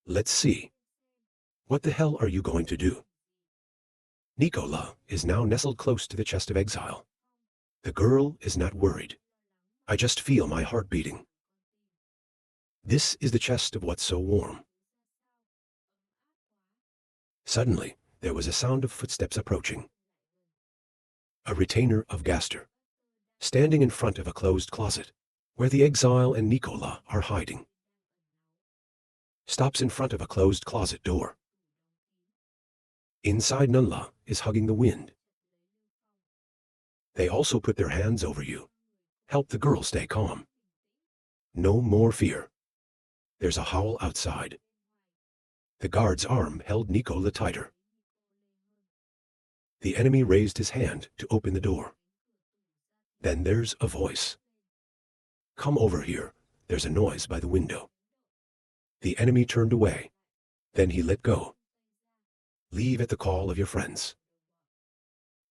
Let's see. What the hell are you going to do? Nicola is now nestled close to the chest of exile. The girl is not worried. I just feel my heart beating. This is the chest of what's so warm. Suddenly, there was a sound of footsteps approaching. A retainer of Gaster, standing in front of a closed closet, where the exile and Nicola are hiding. Stops in front of a closed closet door. Inside, Nunla is hugging the wind. They also put their hands over you. Help the girl stay calm. No more fear. There's a howl outside. The guard's arm held Nicola tighter. The enemy raised his hand to open the door. Then there's a voice. Come over here. There's a noise by the window. The enemy turned away. Then he let go. Leave at the call of your friends.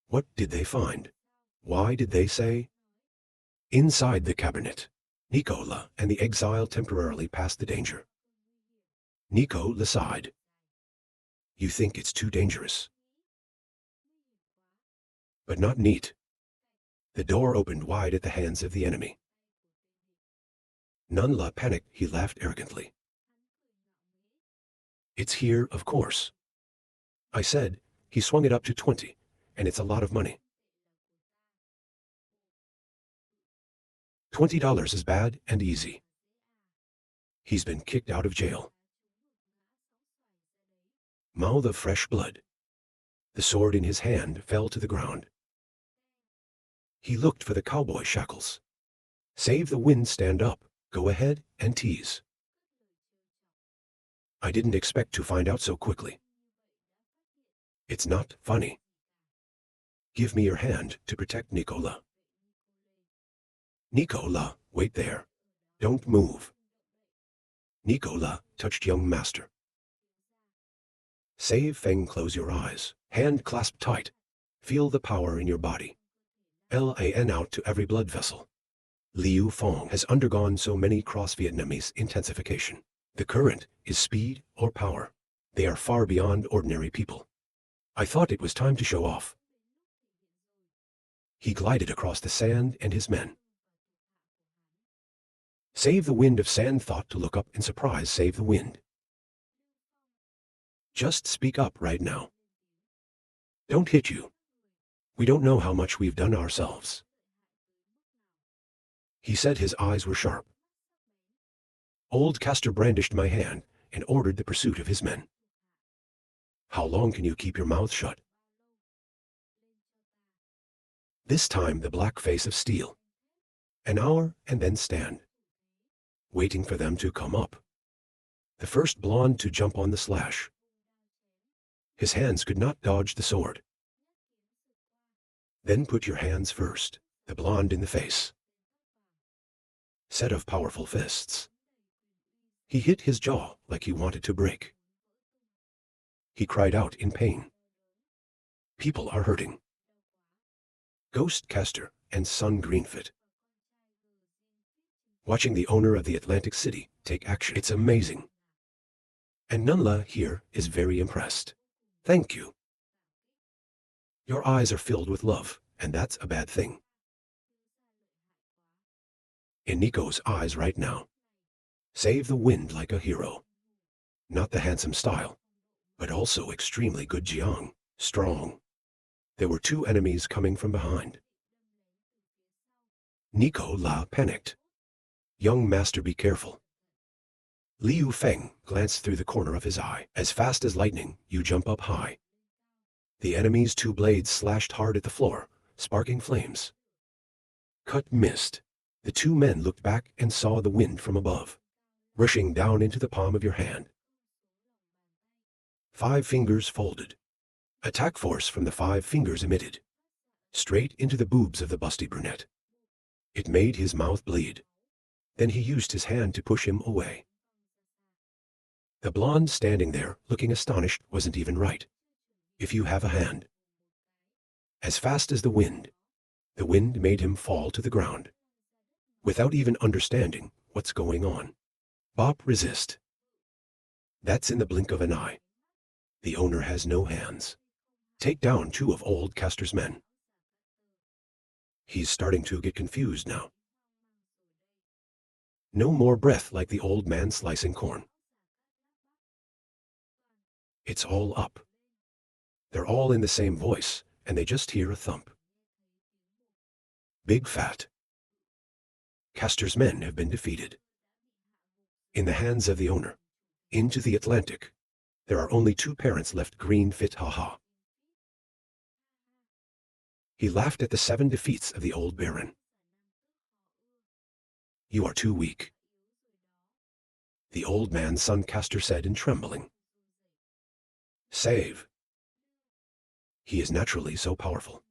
What did they find? Why did they say? Inside the cabinet, Nicola and the exile temporarily passed the danger. Nicola sighed. You think it's too dangerous. But not neat. The door opened wide at the hands of the enemy. Nunla panicked. He laughed arrogantly. It's here, of course. I said, he swung it up to 20, and it's a lot of money. $20 is bad and easy. He's been kicked out of jail. Mouth of fresh blood. The sword in his hand fell to the ground. He looked for the cowboy shackles. Save the wind, stand up, go ahead and tease. I didn't expect to find out so quickly. It's not funny. Give me your hand to protect Nicola. Nicola, wait there. Don't move. Nicola touched young master. Save Feng, close your eyes. Hand clasped tight. Feel the power in your body. LAN out to every blood vessel. Liu Fong has undergone so many cross-Vietnamese intensification. The current is speed or power. They are far beyond ordinary people. I thought it was time to show off. He glided across the sand and his men. Save the Wind of Sand thought to look up in surprise. Save the Wind. Just speak up right now. Don't hit you. We don't know how much we've done ourselves. He said, his eyes were sharp. Old Castor brandished my hand and ordered the pursuit of his men. How long can you keep your mouth shut? This time the black face of steel. An hour and then stand. Waiting for them to come up. The first blonde to jump on the slash. His hands could not dodge the sword. Then put your hands first, the blonde in the face. Set of powerful fists. He hit his jaw like he wanted to break. He cried out in pain. People are hurting. Ghost Castor and Sun Greenfoot. Watching the owner of the Atlantic City take action. It's amazing. And Nunla here is very impressed. Thank you. Your eyes are filled with love, and that's a bad thing. In Nico's eyes right now. Save the Wind like a hero. Not the handsome style, but also extremely good Jiang, strong. There were two enemies coming from behind. Nicola panicked. Young master, be careful. Liu Feng glanced through the corner of his eye. As fast as lightning, you jump up high. The enemy's two blades slashed hard at the floor, sparking flames. Cut missed. The two men looked back and saw the wind from above, rushing down into the palm of your hand. 5 fingers folded. Attack force from the 5 fingers emitted. Straight into the boobs of the busty brunette. It made his mouth bleed. Then he used his hand to push him away. The blonde standing there, looking astonished, wasn't even right. If you have a hand. As fast as the wind made him fall to the ground. Without even understanding what's going on. Bop, resist. That's in the blink of an eye. The owner has no hands. Take down 2 of old Castor's men. He's starting to get confused now. No more breath like the old man slicing corn. It's all up. They're all in the same voice, and they just hear a thump. Big fat. Castor's men have been defeated. In the hands of the owner. Into the Atlantic. There are only 2 parents left. Green fit, haha. He laughed at the 7 defeats of the old baron. You are too weak. The old man's son Castor said in trembling. Save. He is naturally so powerful.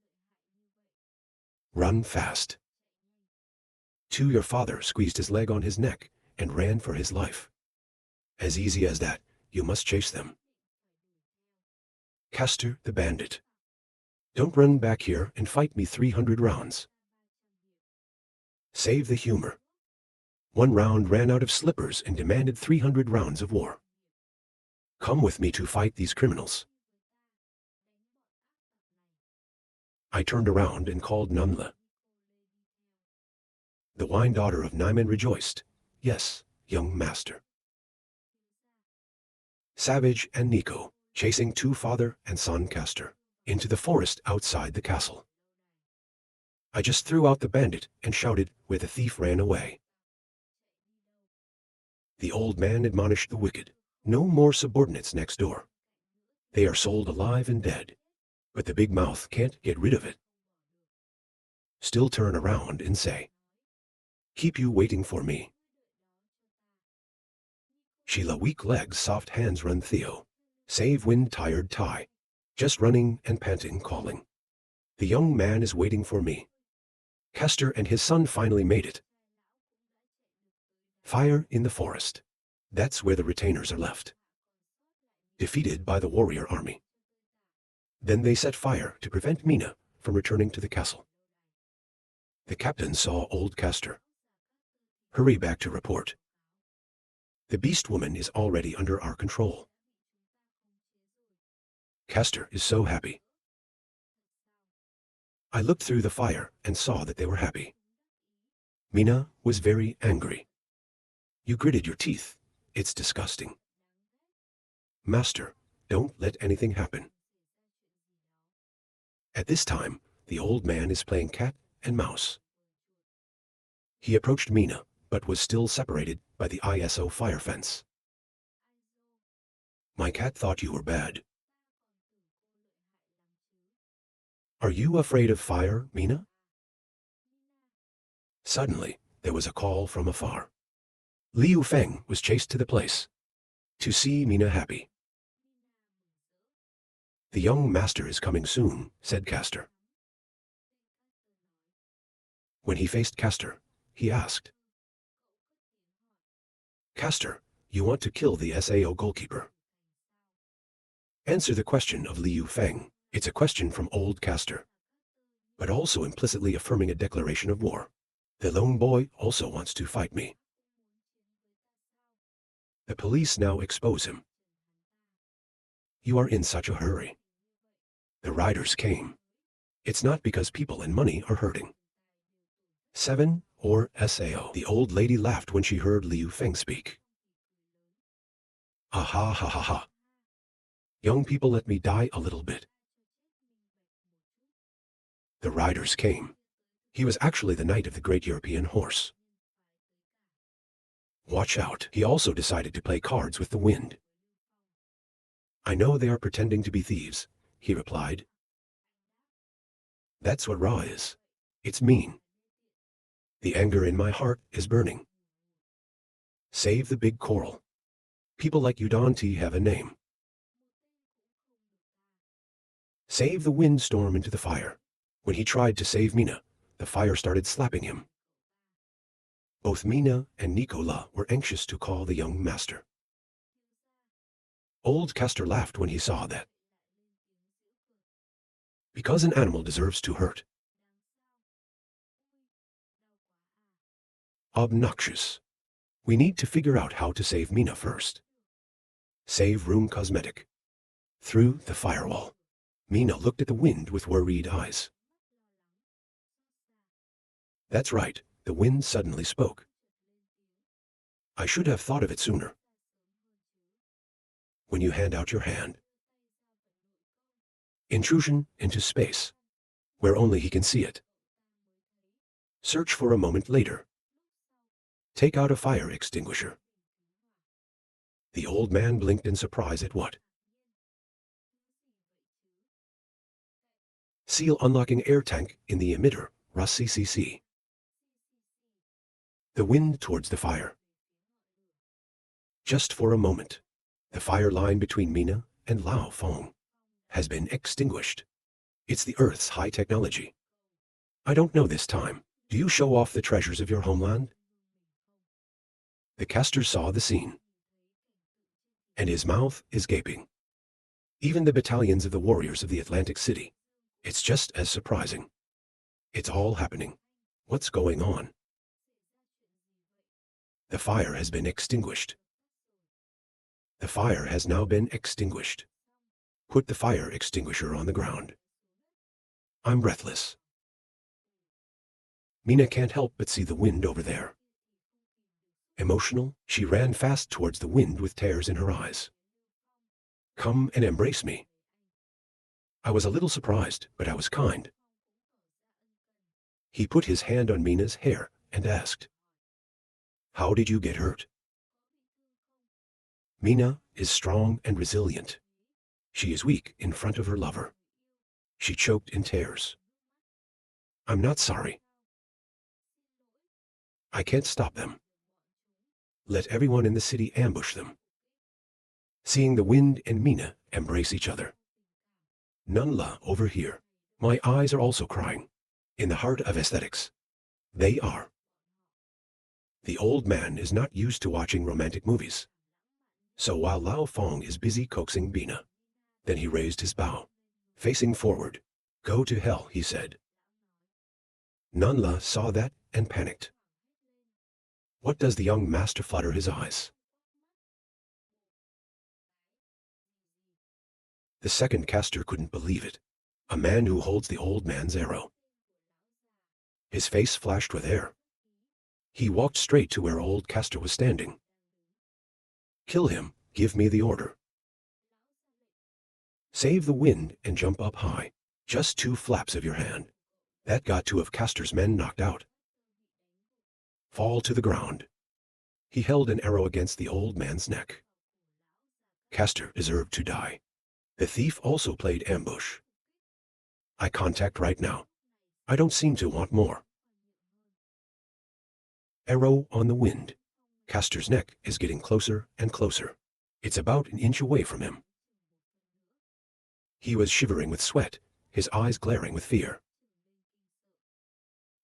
Run fast. Your father squeezed his leg on his neck and ran for his life. As easy as that, you must chase them. Castor the bandit. Don't run back here and fight me 300 rounds. Save the humor. 1 round ran out of slippers and demanded 300 rounds of war. Come with me to fight these criminals. I turned around and called Numla. The wine daughter of Nyman rejoiced. Yes, young master. Savage and Nico, chasing 2 father and son Castor, into the forest outside the castle. I just threw out the bandit and shouted where the thief ran away. The old man admonished the wicked. No more subordinates next door. They are sold alive and dead, but the big mouth can't get rid of it. Still turn around and say, keep you waiting for me. Sheila weak legs, soft hands run Theo. Save wind tired tie. Just running and panting calling. The young man is waiting for me. Castor and his son finally made it. Fire in the forest. That's where the retainers are left. Defeated by the warrior army. Then they set fire to prevent Mina from returning to the castle. The captain saw old Castor. Hurry back to report. The beast woman is already under our control. Castor is so happy. I looked through the fire and saw that they were happy. Mina was very angry. You gritted your teeth. It's disgusting. Master, don't let anything happen. At this time, the old man is playing cat and mouse. He approached Mina, but was still separated by the ISO fire fence. My cat thought you were bad. Are you afraid of fire, Mina? Suddenly, there was a call from afar. Liu Feng was chased to the place. To see Mina happy. The young master is coming soon, said Castor. When he faced Castor, he asked, Castor, you want to kill the SAO goalkeeper? Answer the question of Liu Feng. It's a question from old Castor, but also implicitly affirming a declaration of war. The lone boy also wants to fight me. The police now expose him. You are in such a hurry. The riders came. It's not because people and money are hurting. 7 or SAO. The old lady laughed when she heard Liu Feng speak. Ah ha ha ha ha. Young people, let me die a little bit. The riders came. He was actually the knight of the great European horse. Watch out. He also decided to play cards with the wind. I know they are pretending to be thieves, he replied. That's what Ra is. It's mean. The anger in my heart is burning. Save the big coral. People like Udanti have a name. Save the windstorm into the fire. When he tried to save Mina, the fire started slapping him. Both Mina and Nicola were anxious to call the young master. Old Castor laughed when he saw that. Because an animal deserves to hurt. Obnoxious. We need to figure out how to save Mina first. Save room cosmetic. Through the firewall. Mina looked at the wind with worried eyes. That's right, the wind suddenly spoke. I should have thought of it sooner. When you hand out your hand. Intrusion into space, where only he can see it. Search for a moment later. Take out a fire extinguisher. The old man blinked in surprise at what? Seal unlocking air tank in the emitter, Russ CCC. The wind towards the fire. Just for a moment, the fire line between Mina and Lao Fong has been extinguished. It's the Earth's high technology. I don't know this time. Do you show off the treasures of your homeland? The caster saw the scene. And his mouth is gaping. Even the battalions of the warriors of the Atlantic City. It's just as surprising. It's all happening. What's going on? The fire has been extinguished. The fire has now been extinguished. Put the fire extinguisher on the ground. I'm breathless. Mina can't help but see the wind over there. Emotional, she ran fast towards the wind with tears in her eyes. Come and embrace me. I was a little surprised, but I was kind. He put his hand on Mina's hair and asked, how did you get hurt? Mina is strong and resilient. She is weak in front of her lover. She choked in tears. I'm not sorry. I can't stop them. Let everyone in the city ambush them. Seeing the wind and Mina embrace each other. Nunla over here. My eyes are also crying. In the heart of aesthetics. They are. The old man is not used to watching romantic movies. So while Lao Fong is busy coaxing Mina, then he raised his bow, facing forward. Go to hell, he said. Nunla saw that and panicked. What does the young master flutter his eyes? The second caster couldn't believe it. A man who holds the old man's arrow. His face flashed with air. He walked straight to where old caster was standing. Kill him, give me the order. Save the wind and jump up high. Just 2 flaps of your hand. That got 2 of caster's men knocked out. Fall to the ground. He held an arrow against the old man's neck. Caster deserved to die. The thief also played ambush. Eye contact right now. I don't seem to want more. Arrow on the wind. Caster's neck is getting closer and closer. It's about an inch away from him. He was shivering with sweat, his eyes glaring with fear.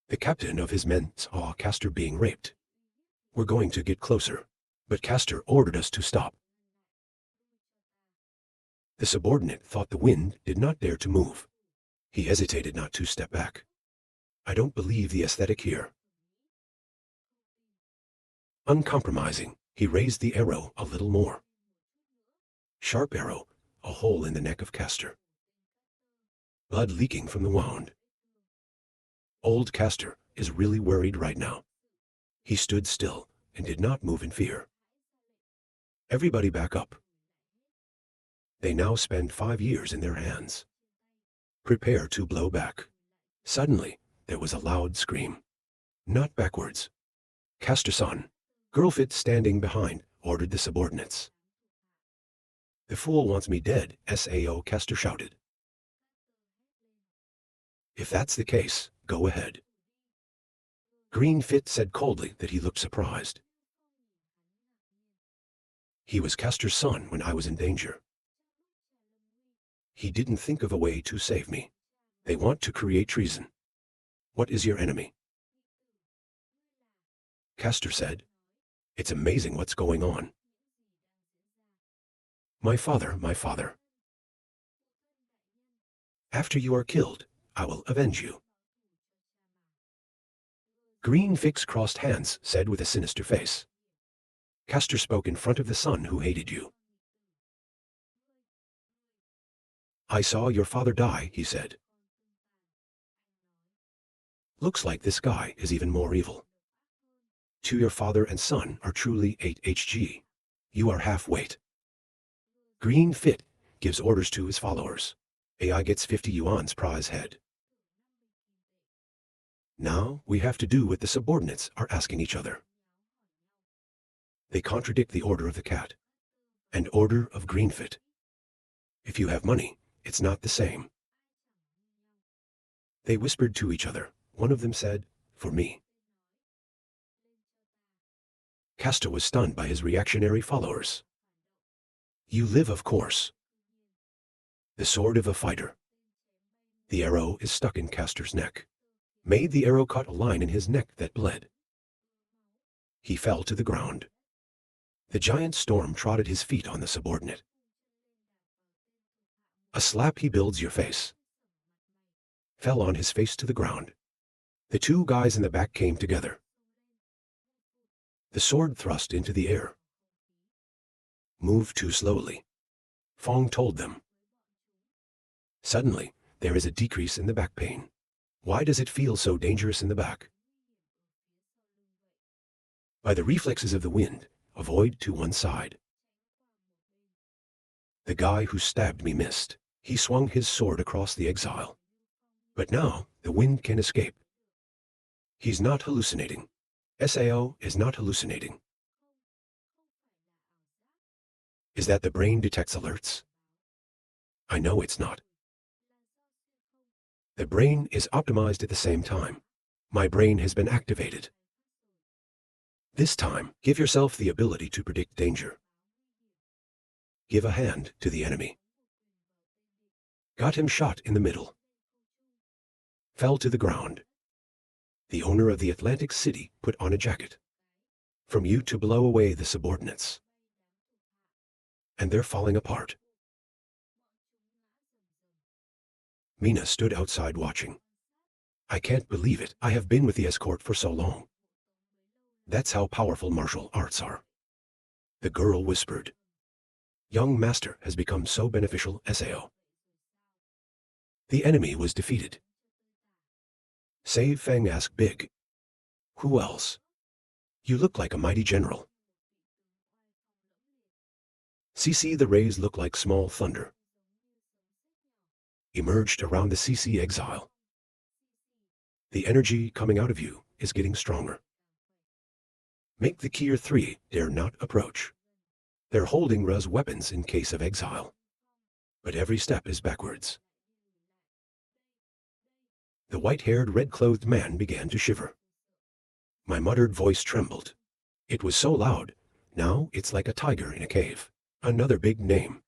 The captain of his men saw Caster being raped. We're going to get closer, but Caster ordered us to stop. The subordinate thought the wind did not dare to move. He hesitated not to step back. I don't believe the aesthetic here. Uncompromising, he raised the arrow a little more. Sharp arrow, a hole in the neck of Caster. Blood leaking from the wound. Old Caster is really worried right now. He stood still and did not move in fear. Everybody back up. They now spend 5 years in their hands. Prepare to blow back. Suddenly, there was a loud scream. Not backwards. Caster-san, Girlfit standing behind, ordered the subordinates. The fool wants me dead, Sao Caster shouted. If that's the case, go ahead. Green Fit said coldly that he looked surprised. He was Caster's son when I was in danger. He didn't think of a way to save me. They want to create treason. What is your enemy? Caster said, it's amazing what's going on. My father, my father. After you are killed, I will avenge you. Green Fix crossed hands, said with a sinister face. Caster spoke in front of the son who hated you. I saw your father die, he said. Looks like this guy is even more evil. To your father and son are truly 8 HG. You are half-weight. Green Fit gives orders to his followers. AI gets 50 yuan's prize head. Now we have to do what the subordinates are asking each other. They contradict the order of the cat and order of Greenfit. If you have money, it's not the same. They whispered to each other. One of them said, "For me." Casta was stunned by his reactionary followers. You live, of course. The sword of a fighter. The arrow is stuck in Castor's neck. Made the arrow cut a line in his neck that bled. He fell to the ground. The giant storm trotted his feet on the subordinate. A slap he builds your face. Fell on his face to the ground. The two guys in the back came together. The sword thrust into the air. Move too slowly, Fong told them. Suddenly, there is a decrease in the back pain. Why does it feel so dangerous in the back? By the reflexes of the wind, avoid to one side. The guy who stabbed me missed. He swung his sword across the exile. But now, the wind can escape. He's not hallucinating. SAO is not hallucinating. Is that the brain detects alerts? I know it's not. The brain is optimized at the same time. My brain has been activated. This time, give yourself the ability to predict danger. Give a hand to the enemy. Got him shot in the middle. Fell to the ground. The owner of the Atlantic City put on a jacket. From you to blow away the subordinates. And they're falling apart. Mina stood outside watching. I can't believe it. I have been with the escort for so long. That's how powerful martial arts are. The girl whispered. Young master has become so beneficial, SAO. The enemy was defeated. Save Feng asked Big. Who else? You look like a mighty general. CC the rays look like small thunder. Emerged around the CC exile. The energy coming out of you is getting stronger. Make the Kier 3 dare not approach. They're holding Ra's weapons in case of exile. But every step is backwards. The white-haired, red-clothed man began to shiver. My muttered voice trembled. It was so loud, now it's like a tiger in a cave. Another big name.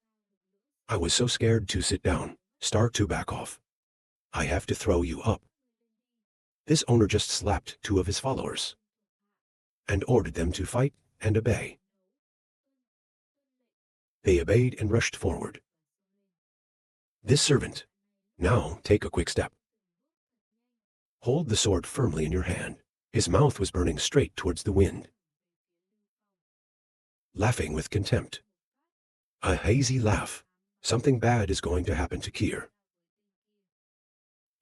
I was so scared to sit down, start to back off. I have to throw you up. This owner just slapped two of his followers and ordered them to fight and obey. They obeyed and rushed forward. This servant, now take a quick step. Hold the sword firmly in your hand. His mouth was burning straight towards the wind. Laughing with contempt. A hazy laugh. Something bad is going to happen to Kier.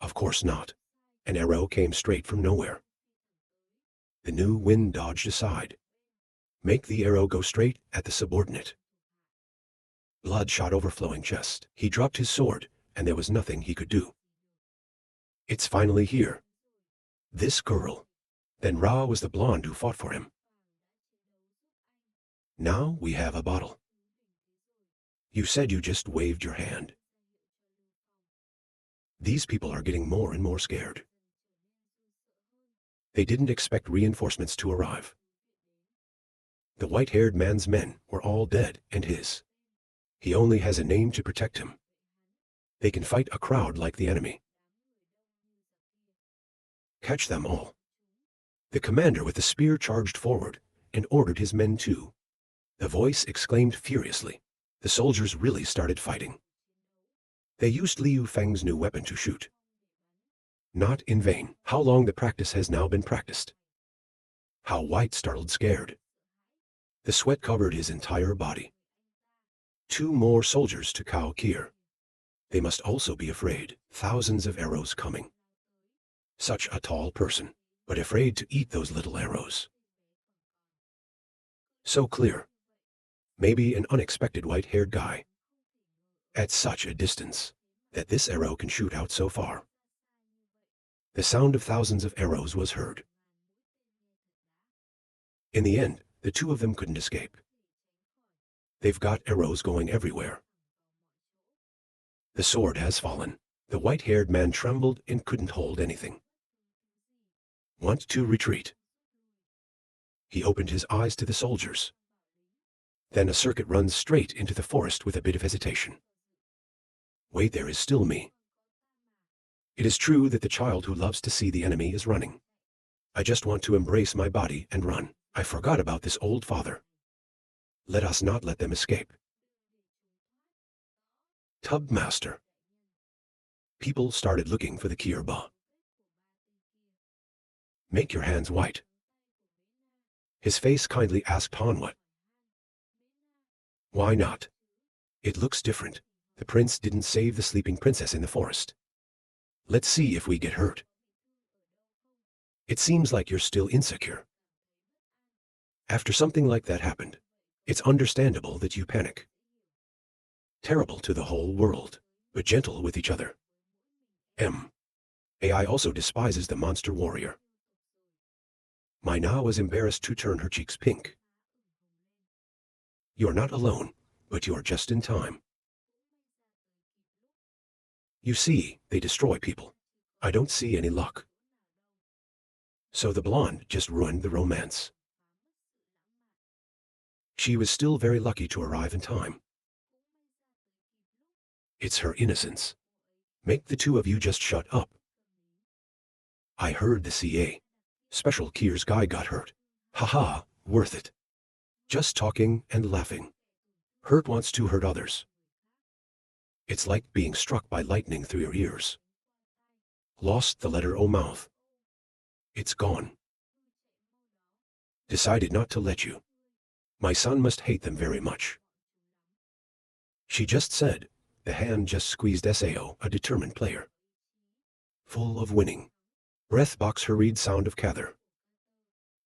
Of course not. An arrow came straight from nowhere. The new wind dodged aside. Make the arrow go straight at the subordinate. Blood shot overflowing chest. He dropped his sword, and there was nothing he could do. It's finally here. This girl. Then Ra was the blonde who fought for him. Now we have a bottle. You said you just waved your hand. These people are getting more and more scared. They didn't expect reinforcements to arrive. The white-haired man's men were all dead, and his. He only has a name to protect him. They can fight a crowd like the enemy. Catch them all. The commander with the spear charged forward and ordered his men to. The voice exclaimed furiously. The soldiers really started fighting. They used Liu Feng's new weapon to shoot. Not in vain. How long the practice has now been practiced. How White startled scared. The sweat covered his entire body. Two more soldiers to cow Kier. They must also be afraid, thousands of arrows coming. Such a tall person, but afraid to eat those little arrows. So clear. Maybe an unexpected white-haired guy. At such a distance, that this arrow can shoot out so far. The sound of thousands of arrows was heard. In the end, the two of them couldn't escape. They've got arrows going everywhere. The sword has fallen. The white-haired man trembled and couldn't hold anything. Want to retreat. He opened his eyes to the soldiers. Then a circuit runs straight into the forest with a bit of hesitation. Wait, there is still me. It is true that the child who loves to see the enemy is running. I just want to embrace my body and run. I forgot about this old father. Let us not let them escape. Tub Master. People started looking for the Kierba. Make your hands white. His face kindly asked Hanwha. Why not? It looks different. The prince didn't save the sleeping princess in the forest. Let's see if we get hurt. It seems like you're still insecure. After something like that happened, it's understandable that you panic. Terrible to the whole world, but gentle with each other. AI also despises the monster warrior. Myna was embarrassed to turn her cheeks pink. You're not alone, but you're just in time. You see, they destroy people. I don't see any luck. So the blonde just ruined the romance. She was still very lucky to arrive in time. It's her innocence. Make the two of you just shut up. I heard the CA. Special Kier's guy got hurt. Haha, worth it. Just talking and laughing. Hurt wants to hurt others. It's like being struck by lightning through your ears. Lost the letter O mouth. It's gone. Decided not to let you. My son must hate them very much. She just said, the hand just squeezed Sao, a determined player. Full of winning. Breath box hurried sound of cather.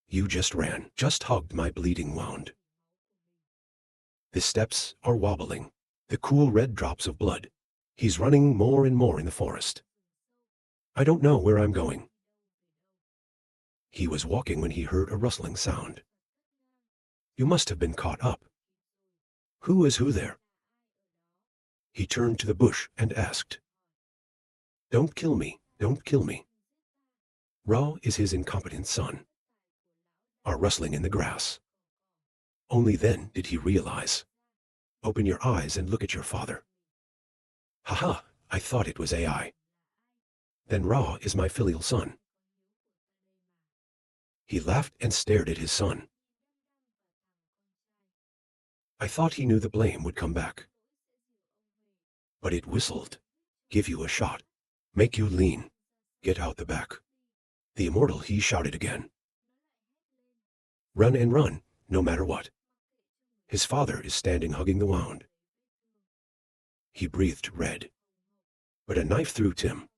You just ran, just hugged my bleeding wound. The steps are wobbling. The cool red drops of blood. He's running more and more in the forest. I don't know where I'm going. He was walking when he heard a rustling sound. You must have been caught up. Who is who there? He turned to the bush and asked. Don't kill me, don't kill me. Ra is his incompetent son. Are rustling in the grass. Only then did he realize. Open your eyes and look at your father. Haha, I thought it was AI. Then Ra is my filial son. He laughed and stared at his son. I thought he knew the blame would come back. But it whistled. Give you a shot. Make you lean. Get out the back. The immortal he shouted again. Run and run, no matter what. His father is standing hugging the wound. He breathed red. But a knife through Tim.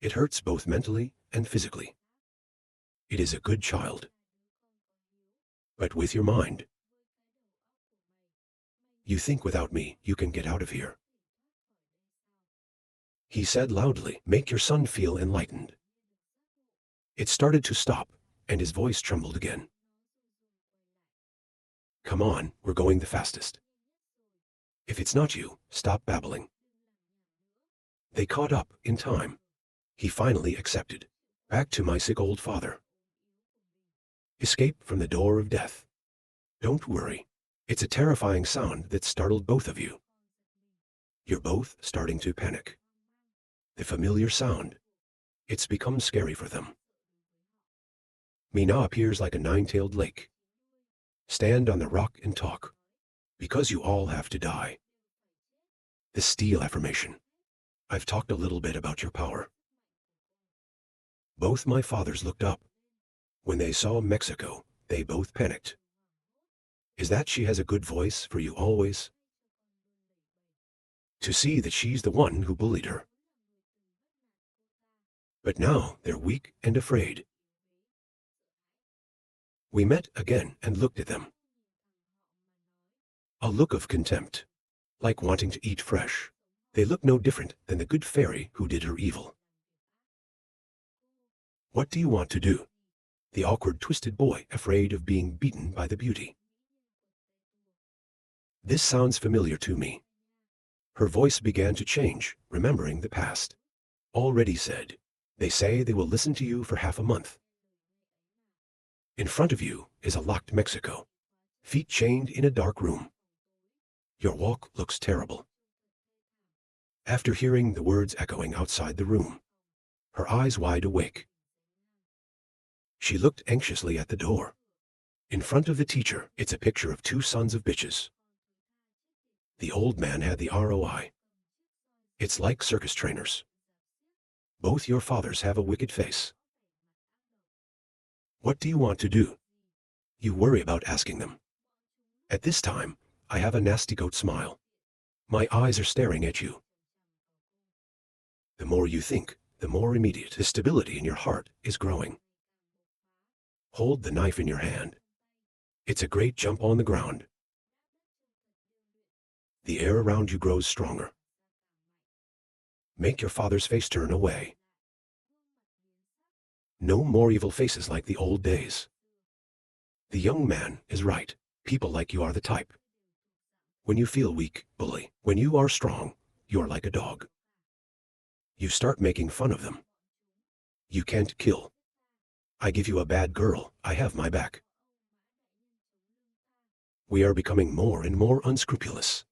It hurts both mentally and physically. It is a good child. But with your mind. You think without me you can get out of here. He said loudly, make your son feel enlightened. It started to stop, and his voice trembled again. Come on, we're going the fastest. If it's not you, stop babbling. They caught up in time. He finally accepted. Back to my sick old father. Escape from the door of death. Don't worry. It's a terrifying sound that startled both of you. You're both starting to panic. The familiar sound. It's become scary for them. Mina appears like a nine-tailed lake. Stand on the rock and talk. Because you all have to die. The steel affirmation. I've talked a little bit about your power. Both my fathers looked up. When they saw Mexico, they both panicked. Is that she has a good voice for you always? to see that she's the one who bullied her. But now they're weak and afraid. We met again and looked at them. A look of contempt, like wanting to eat fresh. They look no different than the good fairy who did her evil. What do you want to do? The awkward, twisted boy, afraid of being beaten by the beauty. This sounds familiar to me. Her voice began to change, remembering the past. Already said, they say they will listen to you for half a month. In front of you is a locked Mexico, feet chained in a dark room. Your walk looks terrible. After hearing the words echoing outside the room, her eyes wide awake, she looked anxiously at the door. In front of the teacher, it's a picture of two sons of bitches. The old man had the ROI. It's like circus trainers. Both your fathers have a wicked face. What do you want to do? You worry about asking them. At this time, I have a nasty goat smile. My eyes are staring at you. The more you think, the more immediate the stability in your heart is growing. Hold the knife in your hand. It's a great jump on the ground. The air around you grows stronger. Make your father's face turn away. No more evil faces like the old days. The young man is right. People like you are the type. When you feel weak, bully. When you are strong, you're like a dog. You start making fun of them. You can't kill. I give you a bad girl, I have my back. We are becoming more and more unscrupulous.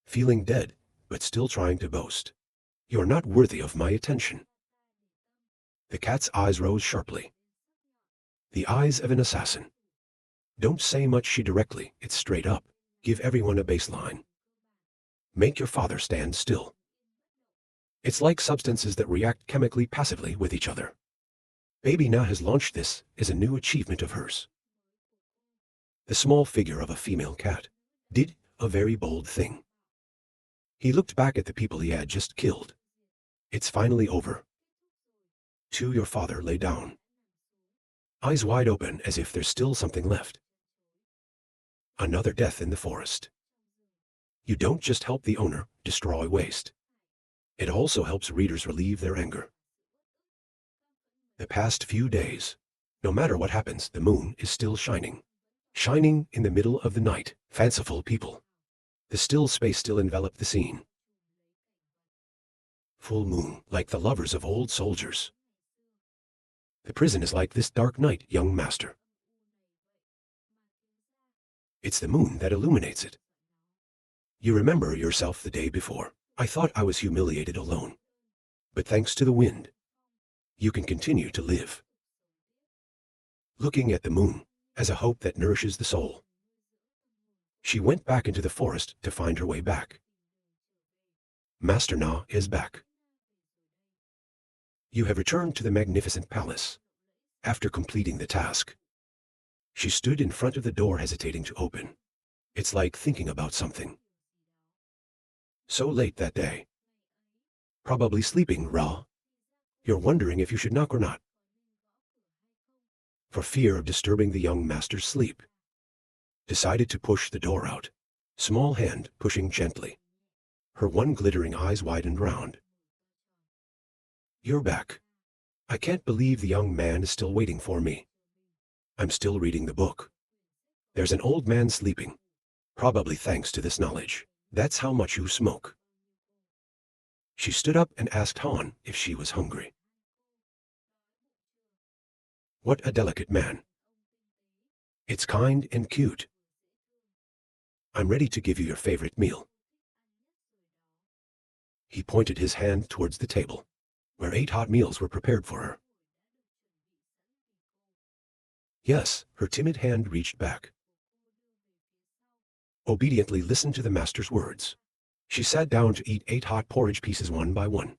Feeling dead, but still trying to boast. You're not worthy of my attention. The cat's eyes rose sharply. The eyes of an assassin. Don't say much she directly, it's straight up. Give everyone a baseline. Make your father stand still. It's like substances that react chemically passively with each other. Baby Na has launched this as a new achievement of hers. The small figure of a female cat did a very bold thing. He looked back at the people he had just killed. It's finally over. Your father lay down. Eyes wide open as if there's still something left. Another death in the forest. You don't just help the owner destroy waste. It also helps readers relieve their anger. The past few days, no matter what happens, the moon is still shining. Shining in the middle of the night, fanciful people. The still space still enveloped the scene. Full moon, like the lovers of old soldiers. The prison is like this dark night, young master. It's the moon that illuminates it. You remember yourself the day before. I thought I was humiliated alone. But thanks to the wind, you can continue to live. Looking at the moon as a hope that nourishes the soul. She went back into the forest to find her way back. Master Na is back. You have returned to the magnificent palace. After completing the task, she stood in front of the door hesitating to open. It's like thinking about something. So late that day. Probably sleeping, Ra. You're wondering if you should knock or not. For fear of disturbing the young master's sleep. Decided to push the door out. Small hand pushing gently. Her one glittering eyes widened round. You're back. I can't believe the young man is still waiting for me. I'm still reading the book. There's an old man sleeping. Probably thanks to this knowledge. That's how much you smoke. She stood up and asked Han if she was hungry. What a delicate man. It's kind and cute. I'm ready to give you your favorite meal. He pointed his hand towards the table, where 8 hot meals were prepared for her. Yes, her timid hand reached back. Obediently listened to the master's words. She sat down to eat 8 hot porridge pieces one by one.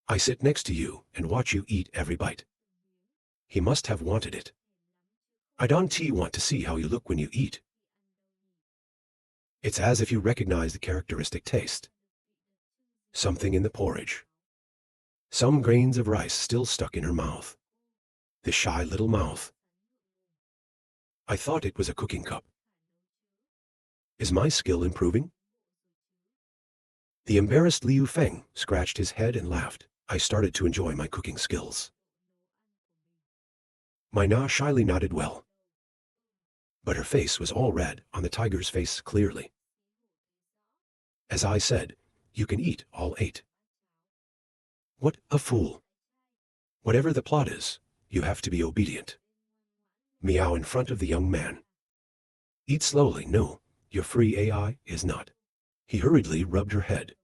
I sit next to you and watch you eat every bite. He must have wanted it. I don't want to see how you look when you eat. It's as if you recognize the characteristic taste. Something in the porridge. Some grains of rice still stuck in her mouth. The shy little mouth. I thought it was a cooking cup. Is my skill improving? The embarrassed Liu Feng scratched his head and laughed. I started to enjoy my cooking skills. My Na shyly nodded well. But her face was all red on the tiger's face clearly. As I said, you can eat all 8. What a fool. Whatever the plot is, you have to be obedient. Meow in front of the young man. Eat slowly, no, your free AI is not. He hurriedly rubbed her head.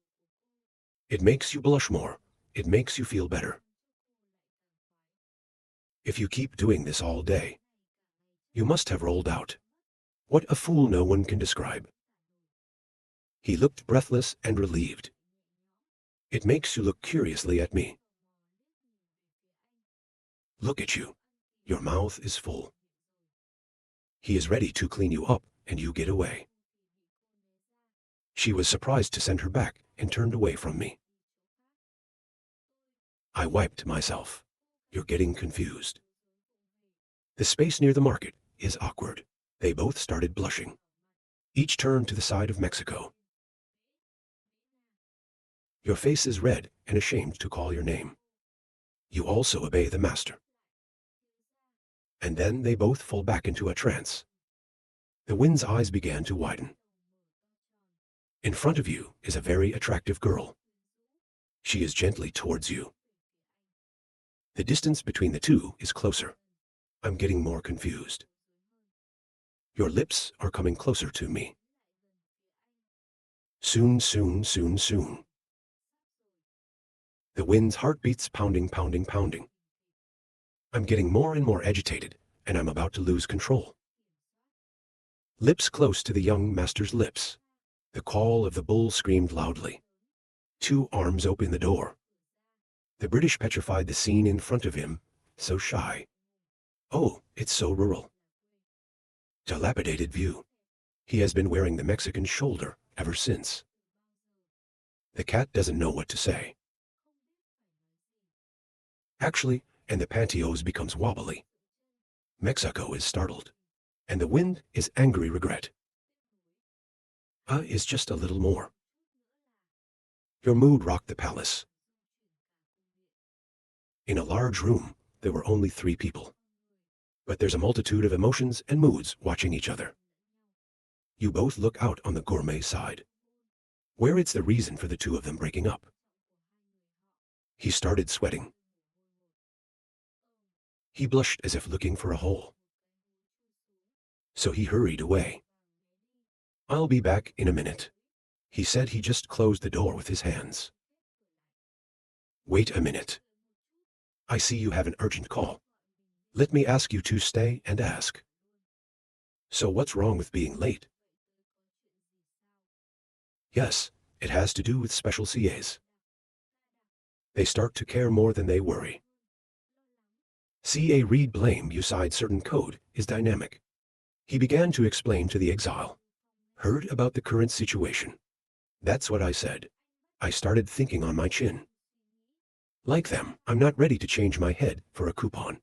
It makes you blush more. It makes you feel better. If you keep doing this all day, you must have rolled out. What a fool no one can describe. He looked breathless and relieved. It makes you look curiously at me. Look at you. Your mouth is full. He is ready to clean you up and you get away. She was surprised to send her back and turned away from me. I wiped myself. You're getting confused. The space near the market is awkward. They both started blushing. Each turned to the side of Mexico. Your face is red and ashamed to call your name. You also obey the master. And then they both fall back into a trance. The wind's eyes began to widen. In front of you is a very attractive girl. She is gently towards you. The distance between the two is closer. I'm getting more confused. Your lips are coming closer to me. Soon, soon, soon, soon. The wind's heartbeats pounding, pounding, pounding. I'm getting more and more agitated, and I'm about to lose control. Lips close to the young master's lips. The call of the bull screamed loudly. 2 arms open the door. The British petrified the scene in front of him, so shy. Oh, it's so rural. Dilapidated view. He has been wearing the Mexican shoulder ever since. The cat doesn't know what to say. Actually, and the pantyhose becomes wobbly. Mexico is startled, and the wind is angry regret. Is just a little more. Your mood rocked the palace. In a large room, there were only 3 people. But there's a multitude of emotions and moods watching each other. You both look out on the gourmet side. Where it's the reason for the 2 of them breaking up. He started sweating. He blushed as if looking for a hole. So he hurried away. I'll be back in a minute. He said he just closed the door with his hands. Wait a minute. I see you have an urgent call. Let me ask you to stay and ask. So what's wrong with being late? Yes, it has to do with special CAs. They start to care more than they worry. CA read blame uside certain code is dynamic. He began to explain to the exile. Heard about the current situation. That's what I said. I started thinking on my chin. Like them, I'm not ready to change my head for a coupon.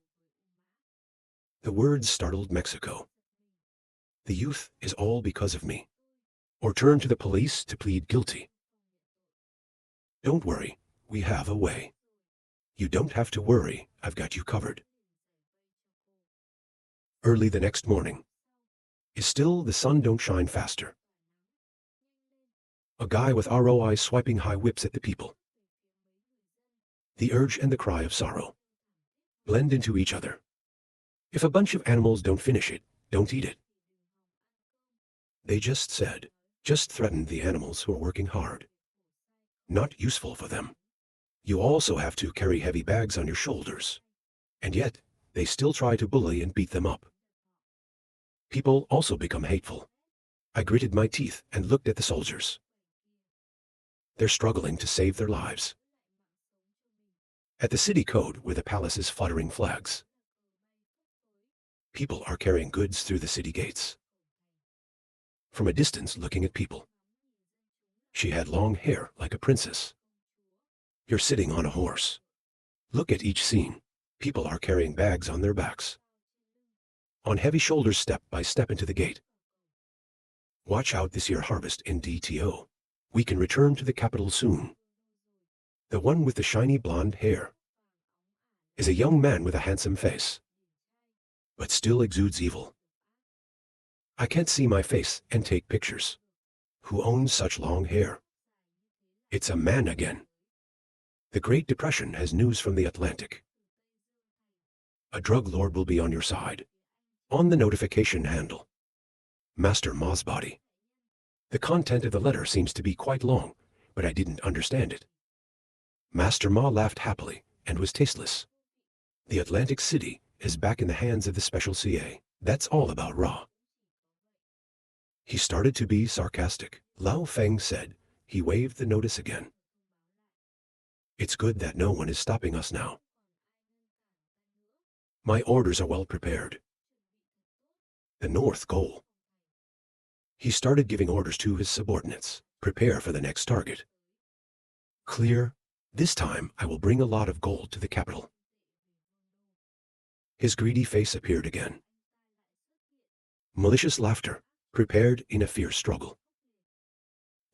The words startled Mexico. The youth is all because of me. Or turn to the police to plead guilty. Don't worry, we have a way. You don't have to worry, I've got you covered. Early the next morning. Still the sun don't shine faster. A guy with ROI swiping high whips at the people. The urge and the cry of sorrow blend into each other. If a bunch of animals don't finish it, don't eat it. They just said, just threatened the animals who are working hard. Not useful for them. You also have to carry heavy bags on your shoulders. And yet, they still try to bully and beat them up. People also become hateful. I gritted my teeth and looked at the soldiers. They're struggling to save their lives. At the city code where the palace is fluttering flags. People are carrying goods through the city gates. from a distance looking at people. She had long hair like a princess. You're sitting on a horse. Look at each scene. People are carrying bags on their backs. On heavy shoulders step by step into the gate. Watch out this year harvest in DTO. We can return to the capital soon. The one with the shiny blonde hair is a young man with a handsome face, but still exudes evil. I can't see my face and take pictures. Who owns such long hair? It's a man again. The Great Depression has news from the Atlantic. A drug lord will be on your side. On the notification handle. Master Ma's body. The content of the letter seems to be quite long, but I didn't understand it. Master Ma laughed happily and was tasteless. The Atlantic City is back in the hands of the Special CA. That's all about Ra. He started to be sarcastic. Lao Feng said. He waved the notice again. It's good that no one is stopping us now. My orders are well prepared. The North goal. He started giving orders to his subordinates. Prepare for the next target. Clear. This time I will bring a lot of gold to the capital. His greedy face appeared again. Malicious laughter, prepared in a fierce struggle.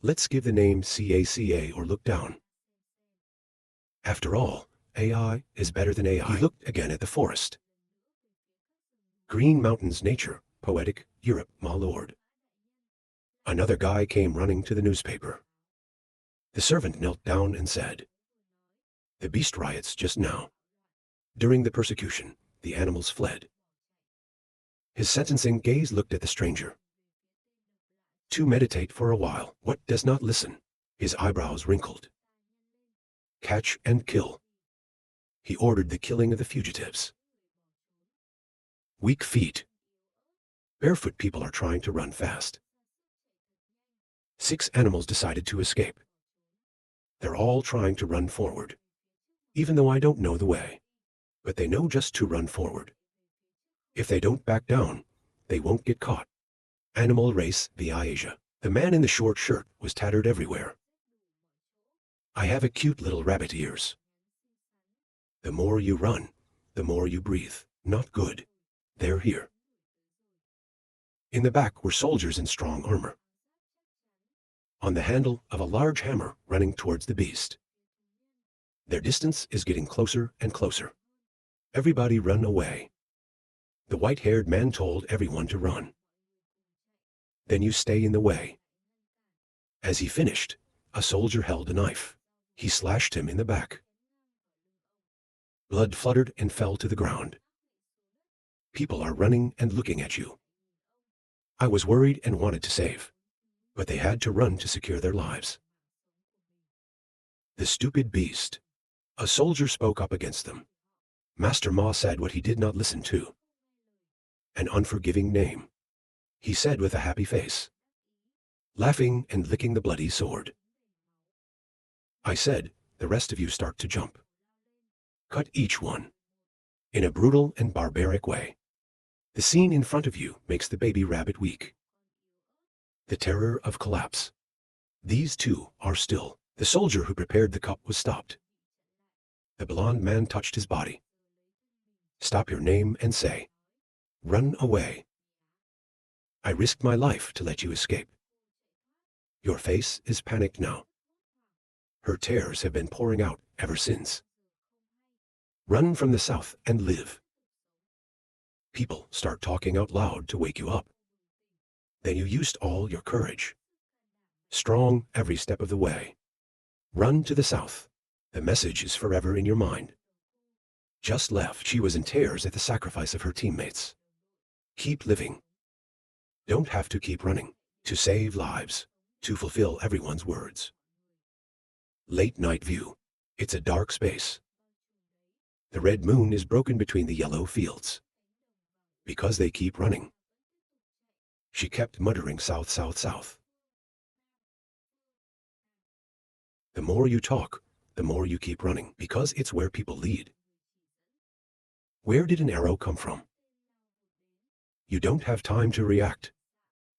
Let's give the name CACA or look down. After all, AI is better than AI. He looked again at the forest. Green mountains, nature, poetic, Europe, my lord. Another guy came running to the newspaper. The servant knelt down and said, the beast riots just now. During the persecution, the animals fled. His sentencing gaze looked at the stranger. To meditate for a while, what does not listen? His eyebrows wrinkled. Catch and kill. He ordered the killing of the fugitives. Weak feet. Barefoot people are trying to run fast. 6 animals decided to escape. They're all trying to run forward. Even though I don't know the way. But they know just to run forward. If they don't back down, they won't get caught. Animal race via Asia. The man in the short shirt was tattered everywhere. I have a cute little rabbit ears. The more you run, the more you breathe. Not good. They're here. In the back were soldiers in strong armor. On the handle of a large hammer running towards the beast. Their distance is getting closer and closer. Everybody run away. The white-haired man told everyone to run. Then you stay in the way. As he finished, a soldier held a knife. He slashed him in the back. Blood fluttered and fell to the ground. People are running and looking at you. I was worried and wanted to save, but they had to run to secure their lives. The stupid beast. A soldier spoke up against them. Master Ma said what he did not listen to. An unforgiving name. He said with a happy face, laughing and licking the bloody sword. I said, the rest of you start to jump. Cut each one. In a brutal and barbaric way. The scene in front of you makes the baby rabbit weak. The terror of collapse. These two are still. The soldier who prepared the cup was stopped. The blond man touched his body. Stop your name and say, run away. I risked my life to let you escape. Your face is panicked now. Her tears have been pouring out ever since. Run from the south and live. People start talking out loud to wake you up. Then you used all your courage. Strong every step of the way. Run to the south. The message is forever in your mind. Just left, she was in tears at the sacrifice of her teammates. Keep living. Don't have to keep running. To save lives. To fulfill everyone's words. Late night view. It's a dark space. The red moon is broken between the yellow fields. Because they keep running. She kept muttering south, south, south. The more you talk, the more you keep running, because it's where people lead. Where did an arrow come from? You don't have time to react.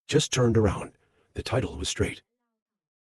just turned around. The title was straight.